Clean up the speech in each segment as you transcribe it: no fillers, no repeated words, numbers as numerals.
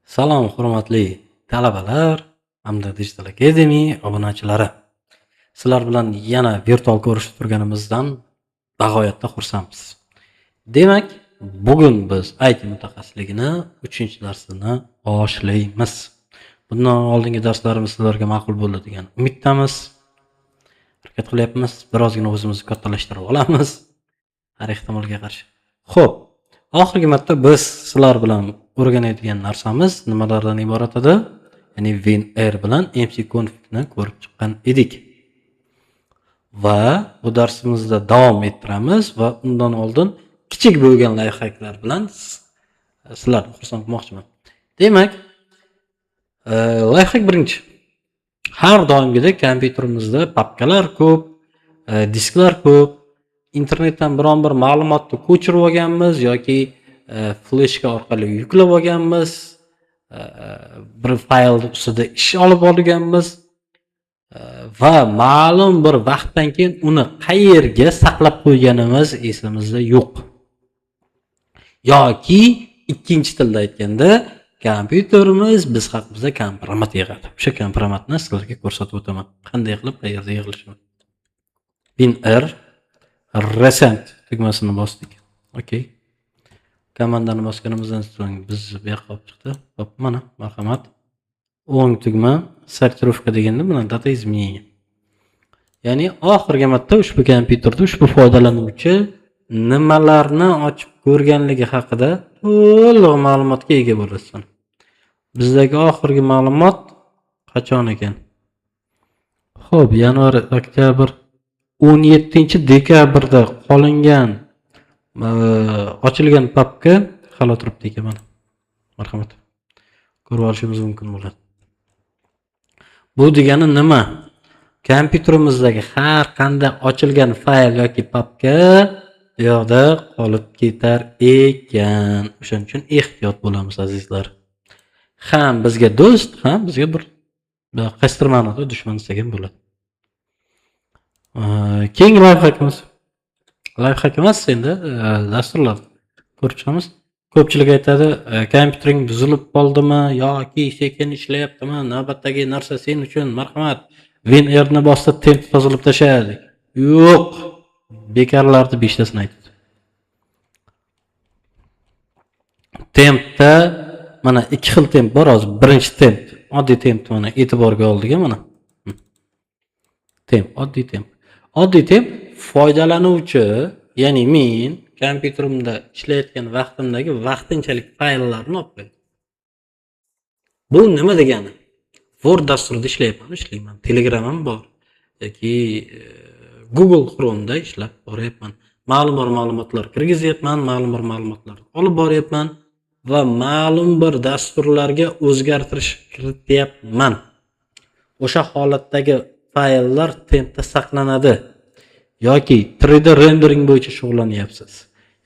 Salom, hurmatli talabalar hamda Digital Academy obunachilari. Sizlar bilan yana virtual ko'rishib turganimizdan bag'oyatda xursandmiz. Demak, bugun biz IT mutaxassisligini 3-darsini boshlaymiz. Bundan oldingi darslarimiz sizlarga ma'qul bo'ldi degan umiddamiz. Harakat qilyapmiz. Birozgina o'zimizni kattalashtirib olamiz. Har ehtimolga qarshi. Xo'p, oxirgi marta biz sizlar bilan o'rganadigan narsamiz nimalardan iborat edi? Ya'ni WinR bilan MCconfig'ni ko'rib chiqqan edik. Va bu darsimizda davom ettiramiz va undan oldin kichik bo'lgan lifehacklar bilan sizlarni xursand qilmoqchiman. Demak, lifehack birinchi. Har doimgidek kompyuterimizda papkalar ko'p, disklar ko'p. Internetdan biron bir ma'lumotni ko'chirib olganmiz yoki fleshka orqali yuklab olganmiz, bir faylni ustida ish olib olganmiz va ma'lum bir vaqtdan keyin uni qayerga saqlab qo'yganimiz esimizda yo'q. Yoki ikkinchi tilda aytganda kompyuterimiz biz haqimizda kompromat yig'adi. O'sha kompromatni sizlarga ko'rsatib o'taman. Qanday qilib qayerda yig'ilishini. WinR Recent tugmasini bosdik. Okey. Komandani bosganimizdan so'ng biz bu yoqqa olib chiqdi. Hop, mana marhamat. O'ng tugma sortirovka deganda mana data изменения. Ya'ni oxirgi marta ushbu kompyuterda ushbu foydalanuvchi nimalarni ochib ko'rganligi haqida to'liq ma'lumotga ega bo'lasiz. Bizdagi oxirgi ma'lumot qachon ekan? Xo'p, yanvar, oktyabr 17-dekabrda qolingan ochilgan papka hali turibdi ekan mana. Marhamat. Ko'rib olishimiz mumkin bo'ladi. Bu degani nima? Kompyuterimizdagi har qanday ochilgan fayl yoki papka bu yoqda qolib ketar ekan. O'shaning uchun ehtiyot bo'lamiz azizlar. Ham bizga do'st, ham bizga bir qaysidir ma'noda dushman degan bo'ladi. Keyingi lifehackimiz. Lifehack emas endi dasturlar ko'rib chiqamiz. Ko'pchilik aytadi, kompyutering buzilib qoldimi yoki sekin ishlayaptimi? Navbatdagi narsa sen uchun marhamat. WinR'ni bosib temp tozalab tashladik. Yo'q. Bekarlarni 5tasini aytdi. Tempda mana ikki xil temp bor hozir. Birinchi temp, oddiy temp mana e'tiborga oldik mana. Temp, oddiy temp. Oddiy temp foydalanuvchi, ya'ni men kompyuterimda ishlayotgan vaqtimdagi vaqtinchalik fayllarni olib qo'ydim. Bu nima degani? Word dasturida ishlayman. Telegram'im bor yoki Google Chrome'da ishlab boryapman. Ma'lum bir ma'lumotlar kirgizyapman, ma'lum bir ma'lumotlar olib boryapman va ma'lum bir dasturlarga o'zgartirish kirityapman. O'sha holatdagi fayllar tempda saqlanadi. Yoki 3D rendering bo'yicha shug'ullanyapsiz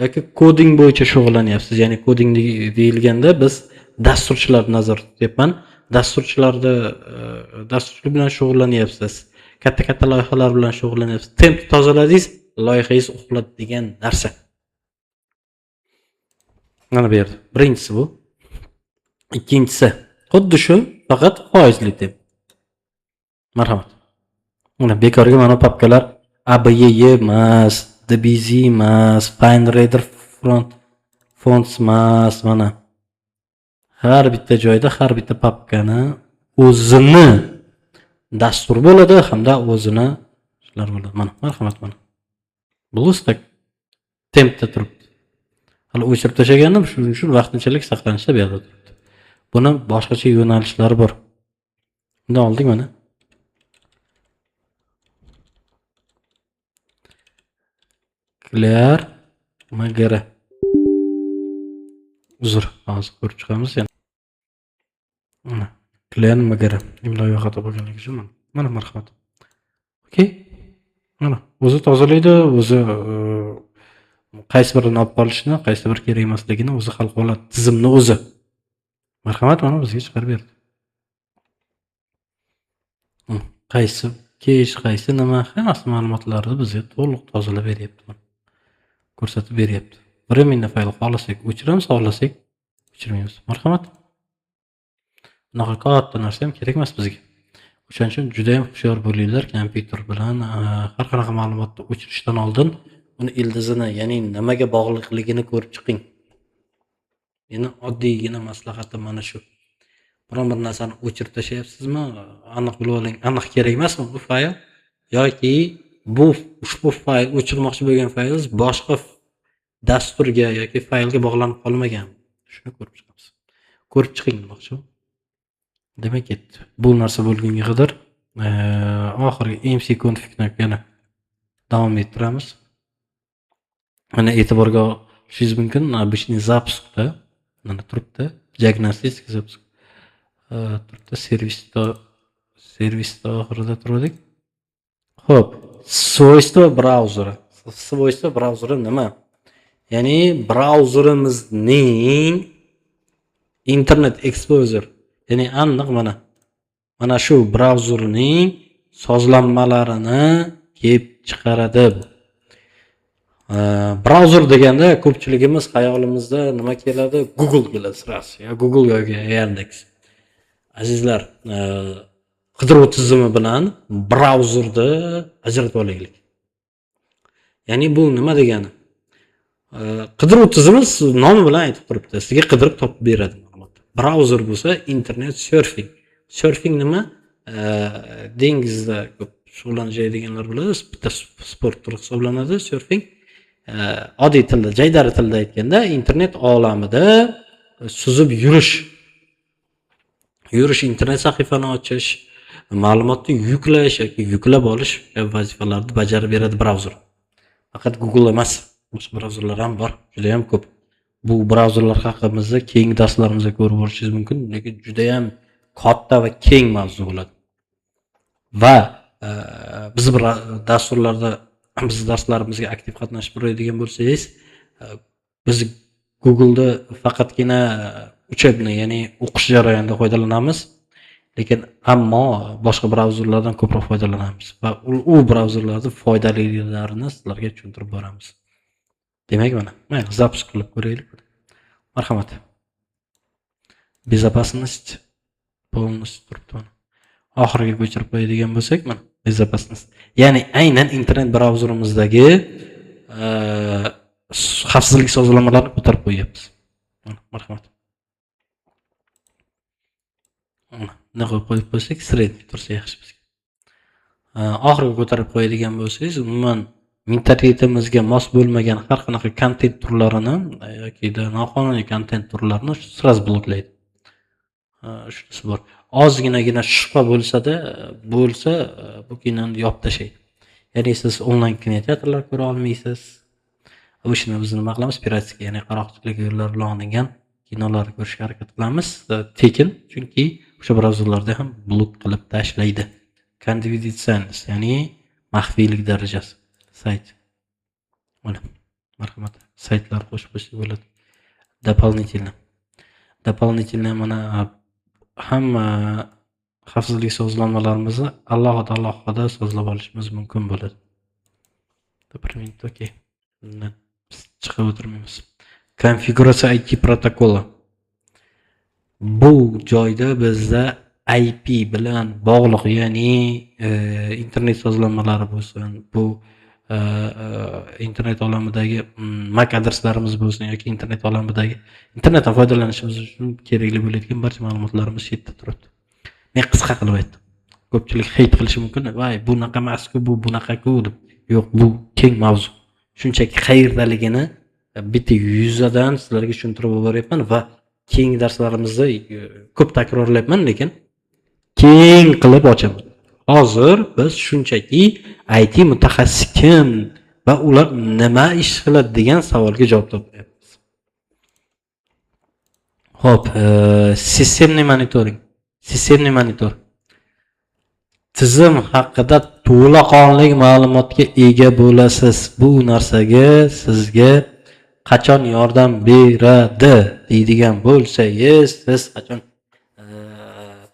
yoki koding bo'yicha shug'ullanyapsiz. Ya'ni koding deyilganda biz dasturchilar nazorat etyapman. Dasturchilik bilan shug'ullanyapsiz. Katta loyihalar bilan shug'ullanyapsiz. Temp tozaladingiz, loyihangiz uxladi degan narsa. Mana bu yerda. Birinchisi bu. Ikkinchisi xuddi shu, faqat foizli temp. Marhamat. Mana bekorga mana papkalar ABY emas, DBZ emas, FineReader Fonts emas, mana. Har bitta joyda har bitta papkani o'zini dastur bo'ladi hamda o'zini ishlar bo'ladi. Mana, marhamat mana. BlueStack tempda turibdi. Hali o'chirib tashlagandim, shuning uchun vaqtinchalik saqlanishda bu yerda turibdi. Buni boshqacha yo'nalishlari bor. Bundan oldik mana. Clear Magara. Uzr, hozir ko'rib chiqamiz yana. Mana Clear Magara. Imloviy xato bo'lganligi uchun mana marhamat. Okey. Mana o'zi tozalaydi, o'zi qaysi birini olib qolishni, qaysi bir kerak emasligini o'zi hal qiladi, tizimni o'zi. Marhamat mana bizga chiqarib berdi. Qaysi kesh, qaysi nima, hammasi ma'lumotlarni bizga to'liq tozalab beryapti. Ko'rsatib beryapti. Временный fayl xohlasak o'chiramiz, xohlasak o'chirmaymiz. Marhamat. Bunaqa katta narsa ham kerak emas bizga. O'shaning uchun juda ham hushyor bo'linglar kompyuter bilan har qanaqa ma'lumotni o'chirishdan oldin uni ildizini, ya'ni nimaga bog'liqligini ko'rib chiqing. Meni oddiygina maslahatim mana shu. Biron bir narsani o'chirib tashlayapsizmi, aniq bilib oling, aniq kerak emasmi bu fayl yoki ushbu fayl o'chirmoqchi bo'lgan faylingiz boshqa dasturga yoki faylga bog'lanib qolmagan. Shuni ko'rib chiqamiz. Ko'rib chiqing demoqchi. Demak ketdi. Bu narsa bo'lgunga qadar oxirgi mcconfig-ni yana davom ettiramiz. Mana e'tiborga olishingiz mumkin. Обычный запускda mana turibdi. Diagnostik запуск. Turibdi servisda oxirida turdik. Xo'p, svойства brauzeri. Svойства brauzeri nima? Ya'ni brauzerimizning Internet Explorer, ya'ni aniq mana shu brauzerning sozlanmalarini kelib chiqaradi. Brauzer deganda ko'pchiligimiz hayolimizda nima keladi? Google keladi sirasi. Ya Google yoki Yandex. Azizlar, qidiruv tizimi bilan brauzerni ajratib olaylik. Ya'ni bu nima degani? Qidiruv tizimi nomi bilan aytib turibdi. Sizga qidirib topib beradi ma'lumotni. Brauzer bo'lsa internet surfing. Surfing nima? Dengizda ko'p shug'ullanadiganlar biladi. Bitta sport turi hisoblanadi surfing. Oddiy tilda, jaydari tilda aytganda, internet olamida suzib yurish, internet sahifani ochish, ma'lumotni yuklash yoki yuklab olish vazifalarni bajarib beradi brauzer. Faqat Google emas, boshqa brauzerlar ham bor, juda ham ko'p. Bu brauzerlar haqimizda keyingi darslarimizda ko'rib olishingiz mumkin, lekin juda ham katta va keng mavzu bo'ladi. Va biz darslarimizga aktiv qatnashib boradigan bo'lsangiz, biz Google'da faqatgina uchebni, ya'ni o'qish jarayonida foydalanamiz, lekin ammo boshqa brauzerlardan ko'proq foydalanamiz va u brauzerlarning foydalilarini sizlarga tushuntirib boramiz. Demak, mayli zapisk qilib ko'raylik. Marhamat. Безопасность полностью turibdi. Oxiriga ko'chirib qo'yadigan bo'lsak, безопасность. Ya'ni aynan internet brauzerimizdagi xavfsizlik sozlanmalarini ko'tarib qo'yapmiz. Marhamat. Nima qilib qo'yib bo'lsak, sredniy tursa yaxshi bizga. Oxiriga ko'tarib qo'yadigan bo'lsangiz, umuman mentalitimizga mos bo'lmagan har qanaqa kontent turlarini yoki noqonuniy kontent turlarini sraz bloklaydi. Shunisi bor. Ozginagina shubha bo'lsa-da, bu kinoni yopib tashlaydi. Ya'ni siz onlayn kinoteatrlar ko'ra olmaysiz. Bu ishni biz nima qilamiz? Piratsiya, ya'ni qaroqchilik yo'llari bilan olingan kinolarni ko'rishga harakat qilamiz. Tekin, chunki o'sha brauzerlarda ham blok qilib tashlaydi. Konfidensialность, ya'ni maxfiylik darajasi. Sayt. Mana, marhamat. Saytlar qo'shib qo'ysak bo'ladi. Дополнительно mana hamma xavfsizlik sozlanmalarimizni alohida sozlab olishimiz mumkin bo'ladi. Okay. Chiqib o'tirmaymiz. Konfiguratsiya IP protokoli. Bu joyda bizda IP bilan bog'liq, ya'ni internet sozlanmalari bo'lsin, bu internet olamidagi MAC adreslarimiz bo'lsin yoki internet olamidagi internetdan foydalanishimiz uchun kerakli bo'ladigan barcha ma'lumotlarimiz shu yerda turibdi. Men qisqa qilib aytdim. Ko'pchilik hate qilishi mumkin. Voy, bunaqa emas-ku, bu bunaqa-ku deb. Yo'q, bu keng mavzu. Shunchaki qayerdaligini bitta yuzadan sizlarga tushuntirib boryapman va keyingi darslarimizda ko'p takrorlayapman, lekin keng qilib ochaman. Hozir biz shunchaki IT mutaxassis kim va ular nima ish qiladi degan savolga javob topyapmiz. Xo'p, sistemli monitoring. Sistemli monitor. Tizim haqida to'laqonli ma'lumotga ega bo'lasiz. Bu narsaga sizga qachon yordam beradi deydigan bo'lsangiz, siz qachon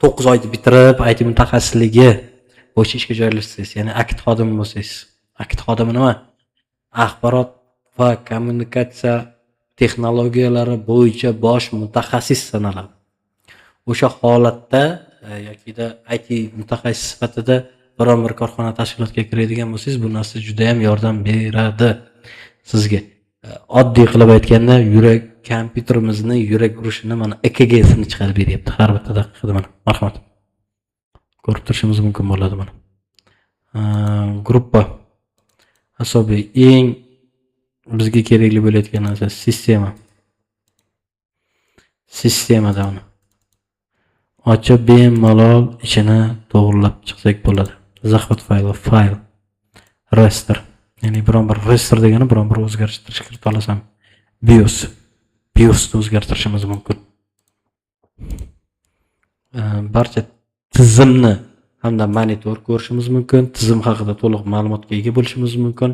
9 oyda bitirib IT mutaxassisligi bo'yicha ishga joylashsangiz, ya'ni akt xodimi bo'lsangiz. Akt xodimi nima? Axborot va kommunikatsiya texnologiyalari bo'yicha bosh mutaxassis sanaladi. o'sha holatda yokida IT mutaxassis sifatida biron bir korxona tashkilotga kiradigan bo'lsangiz, bu narsa juda ham yordam beradi sizga. Oddiy qilib aytganda, kompyuterimizni yurak urishini mana EKG'sini chiqarib beryapti har bitta daqiqada mana. Marhamat. Ko'rib turishimiz mumkin bo'ladi mana. Gruppa asobiy eng bizga kerakli bo'layotgan narsa sistemada uni ochib bemalol ichini to'g'rilab chiqsak bo'ladi. Zaxvat fayl, raster. Ya'ni biron bir raster degani biron bir o'zgartirish kirita olasam, BIOSni o'zgartirishimiz mumkin. Barcha tizimni hamda monitor ko'rishimiz mumkin, tizim haqida to'liq ma'lumotga ega bo'lishimiz mumkin.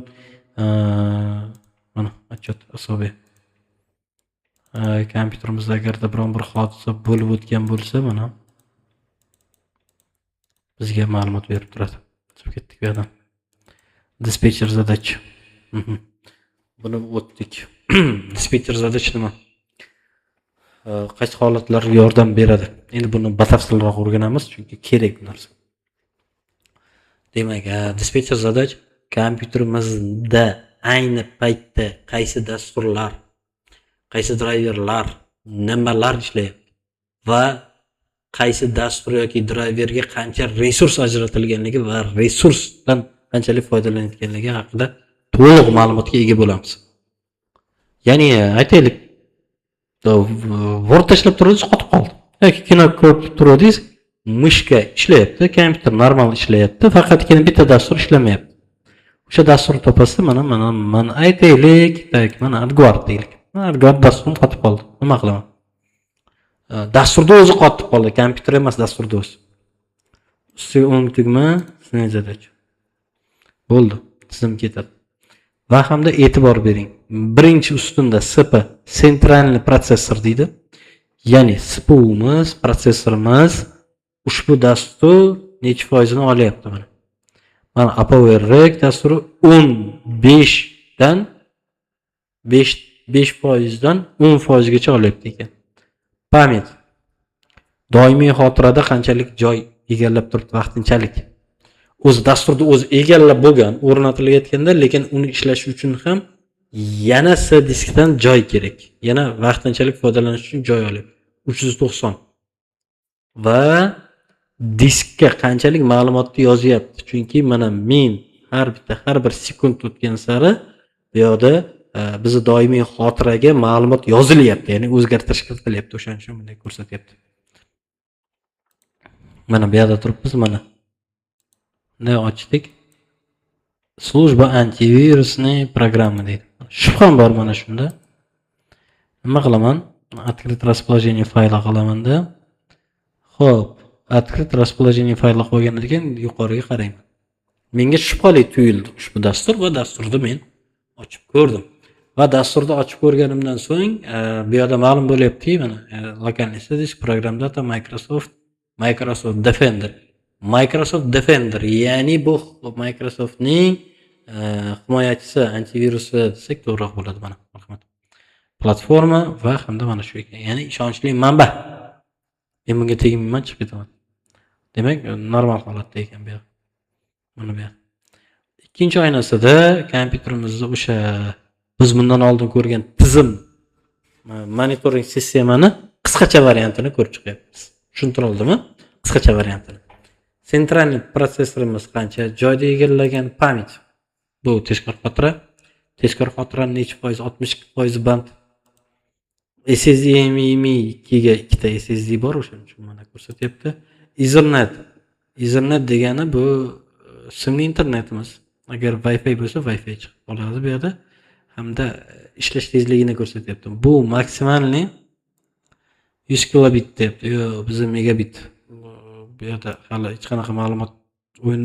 Mana отчет asobiy. Kompyuterimizda agarda biron bir hodisa bo'lib o'tgan bo'lsa, mana bizga ma'lumot berib turadi. Chiqib ketdik bu yerdan. Dispetcher zadaч. Buni o'tdik. Dispetcher zadaч nima? Qaysi holatlarga yordam beradi? Endi buni batafsilroq o'rganamiz, chunki kerak bu narsa. Demak, dispetcher zadaч kompyuterimizda ayni paytda qaysi dasturlar, qaysi driverlar, nimalar ishlayapti va qaysi dastur yoki driverga qancha resurs ajratilganligi va resursdan qanchalik foydalanayotganligi haqida to'liq ma'lumotga ega bo'lamiz. Ya'ni aytaylik, Word tashlab tursangiz qotib qoldi. Yoki kino ko'rib tursangiz, mishka ishlayapti, kompyuter normal ishlayapti, faqatgina bitta dastur ishlamayapti. O'sha dasturni topasiz, mana aytaylik, mana AdGuard deylik. AdGuard dasturim qotib qoldi. Nima qilaman? Dasturda o'zi qotib qoldi, kompyuter emas, dasturda o'zi. Ustiga o'ng tugma, снять задачу. Bo'ldi, tizim ketadi. Va hamda e'tibor bering. Birinchi ustunda SP, sentralniy protsessor deydi. Ya'ni CPUmiz, protsessorimiz ushbu dastur necha foizini olyapti mana. Mana ApowerRec dasturi 15 dan 10% gacha olyapti ekan. Pamyat. Doimiy xotirada qanchalik joy egallab turibdi vaqtinchalik. O'zi dasturda o'zi egallab bo'lgan, o'rnatilayotganda, lekin uni ishlashi uchun ham yana S diskdan joy kerak. Yana vaqtinchalik foydalanish uchun joy olyapti. 390. Va diskka qanchalik ma'lumotni yozyapti. Chunki mana men har bir sekund o'tgan sari bu yerda bizni doimiy xotiraga ma'lumot yozilyapti, ya'ni o'zgartirish kiritilyapti. O'shaning uchun bunday ko'rsatyapti. Mana bu yerda turibmiz, mana. Ne ochdik? Служба antivirusniy programma deydi. Shubham bor mana shunda. Nima qilaman? Открыть расположение fayli qilamanda. Xo'p, открыть расположение fayli qo'ygandan keyin yuqoriga qarayman. Menga shubhali tuyuldi ushbu dastur va dasturni men ochib ko'rdim. Va dasturni ochib ko'rganimdan so'ng bu yerda ma'lum bo'lyapti, mana lokalniy disk, program data, Microsoft Defender, ya'ni bu Microsoftning himoyachisi, antivirusi desak to'g'riroq bo'ladi. Mana marhamat. Platforma va hamda mana shu ekan. Ya'ni ishonchli manba. Men bunga tegmayman, chiqib ketaman. Demak, normal holatda ekan bu. Mana bu. Ikkinchi oynasida kompyuterimizda o'sha biz bundan oldin ko'rgan tizim monitoring sistemani qisqacha variantini ko'rib chiqyapmiz. Tushuntira oldimmi? Qisqacha variantini. Sentralniy protsessorimiz qancha joyda egallagan, pamyat. Bu tezkor xotira. Tezkor xotiraning necha foiz? 62% band. SSD M.2 ga ikkita SSD bor, o'shaning uchun mana ko'rsatyapti. Ethernet degani bu simli internetimiz. Agar Wi-Fi bo'lsa, Wi-Fi chiqib qoladi bu yerda. Hamda ishlash tezligini ko'rsatyapti. Bu maksimalni 100 kilobit deyapti. Yo'q, bizda megabit. Bu yerda hali hech qanaqa ma'lumot o'yin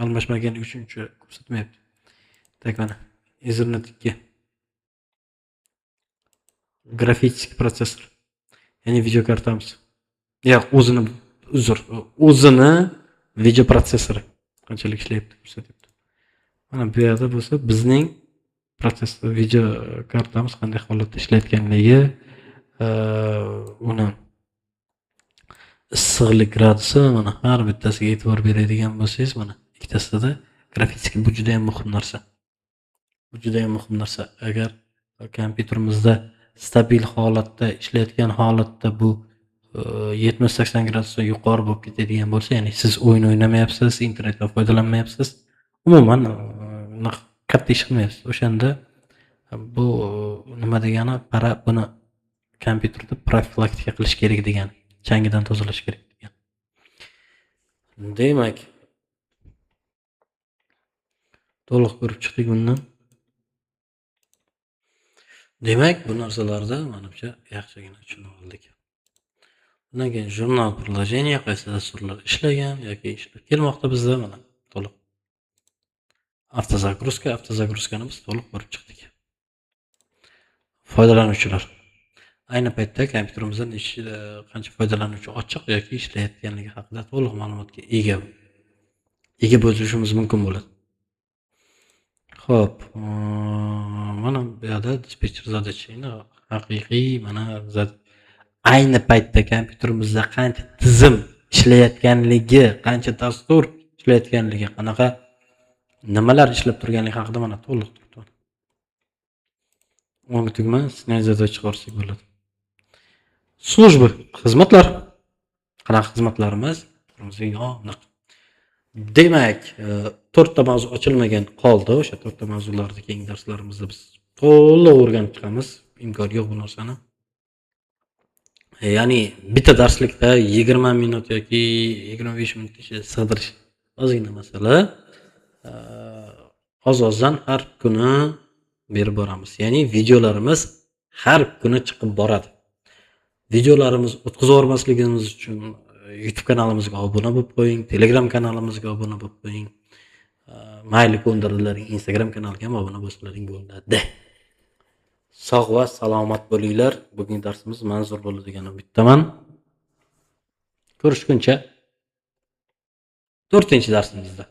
almashmagani uchun ko'rsatmayapti. Tak mana Ethernet 2. Grafik protsessor. Ya'ni video kartamiz. Yo'q, o'zini video protsessori qanchalik ishlayapti ko'rsatyapti. Mana bu yerda bo'lsa bizning protsessor video kartamiz qanday holatda ishlayotganligi uni issiqlik gradusi mana har bittasiga e'tibor beradigan bo'lsangiz mana ikkitasida grafik bu juda ham muhim narsa. Bu juda ham muhim narsa. Agar kompyuterimizda stabil holatda ishlayotgan holatda bu 70-80 gradusdan yuqori bo'lib ketadigan bo'lsa, ya'ni siz o'yin o'ynamayapsiz, internetdan foydalanmayapsiz, umuman katta ish qilmayapsiz. O'shanda bu nima degani, buni kompyuterda profilaktika qilish kerak degani, changidan tozalash kerak degan. Demak, to'liq ko'rib chiqdik bundan. Demak, bu narsalarda menimcha yaxshigina tushunib oldik. Bundan keyin jurnal приложение qaysi dasturlar ishlagan yoki ishlab kelmoqda bizda mana to'liq. Avtozagruzkani biz to'liq ko'rib chiqdik. Foydalanuvchilar. Ayni paytda kompyuterimizdan qancha foydalanuvchi ochiq yoki ishlayotganligi haqida to'liq ma'lumotga ega bo'lishimiz mumkin bo'ladi. Xo'p, mana bu yerda dispetcher zadachini haqiqiy mana ayni paytda kompyuterimizda qancha tizim ishlayotganligi, qancha dastur ishlayotganligi, qanaqa nimalar ishlab turganligi haqida mana to'liq turibdi. O'ng tugma снять задача chiqarsak bo'ladi. Службы, xizmatlar. Qanaqa xizmatlarimiz? Demak, 4 ta mavzu ochilmagan qoldi. O'sha 4 ta mavzularni keyingi darslarimizda biz to'liq o'rganib chiqamiz. Imkon yo'q bu narsani. Ya'ni bitta darslikda 20 minut yoki 25 minut sig'dirish ozgina masala. Oz-ozdan har kuni berib boramiz. Ya'ni videolarimiz har kuni chiqib boradi. Videolarimiz o'tkazib yubormasligimiz uchun YouTube kanalimizga obuna bo'lib qo'ying, Telegram kanalimizga obuna bo'lib qo'ying. Mayli ko'ndirlaring, Instagram kanaliga ham obuna bo'lsalaring bo'ladi. Sog' va salomat bo'linglar. Bugungi darsimiz manzur bo'ldi degan umiddaman. Ko'rishguncha 4-darsimizda.